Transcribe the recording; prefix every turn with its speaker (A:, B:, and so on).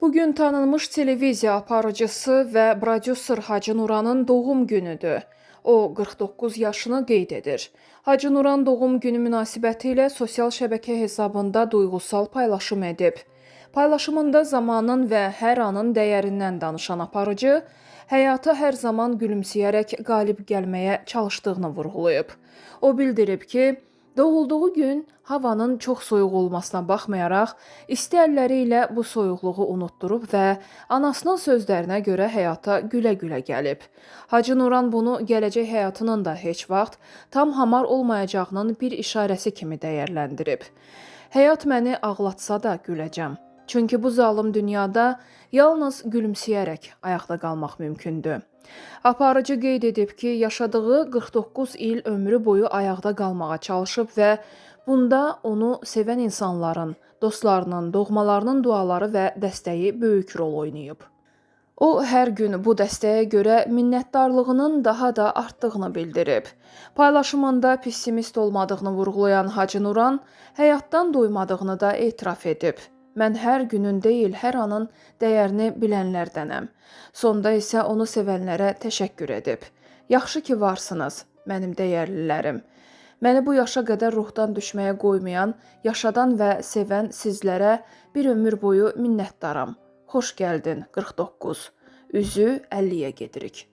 A: Bugün tanınmış televiziya aparıcısı və prodüser Hacı Nuranın doğum günüdür. O 49 yaşını qeyd edir. Hacı Nuran doğum günü münasibətilə sosial şəbəkə hesabında duyğusal paylaşım edib. Paylaşımında zamanın və hər anın dəyərindən danışan aparıcı, həyata hər zaman gülümsəyərək qalib gəlməyə çalışdığını vurğulayıb. O bildirib ki, doğulduğu gün havanın çox soyuq olmasına baxmayaraq, isti əlləri ilə bu soyuqluğu unutdurub və anasının sözlərinə görə həyata gülə-gülə gəlib. Hacı Nuran bunu gələcək həyatının da heç vaxt tam hamar olmayacağının bir işarəsi kimi dəyərləndirib. Həyat məni ağlatsa da güləcəm. Çünki bu zalım dünyada yalnız gülümsəyərək ayaqda qalmaq mümkündür. Aparıcı qeyd edib ki, yaşadığı 49 il ömrü boyu ayaqda qalmağa çalışıb və bunda onu sevən insanların, dostlarının, doğmalarının duaları və dəstəyi böyük rol oynayıb. O, hər gün bu dəstəyə görə minnətdarlığının daha da artdığını bildirib. Paylaşımında pessimist olmadığını vurğulayan Hacı Nuran, həyatdan doymadığını da etiraf edib. Mən hər günün deyil, hər anın dəyərini bilənlərdənəm. Sonda isə onu sevənlərə təşəkkür edib. Yaxşı ki varsınız, mənim dəyərlilərim. Məni bu yaşa qədər ruhdan düşməyə qoymayan, yaşadan və sevən sizlərə bir ömür boyu minnətdaram. Xoş gəldin 49. Üzü 50-yə gedirik.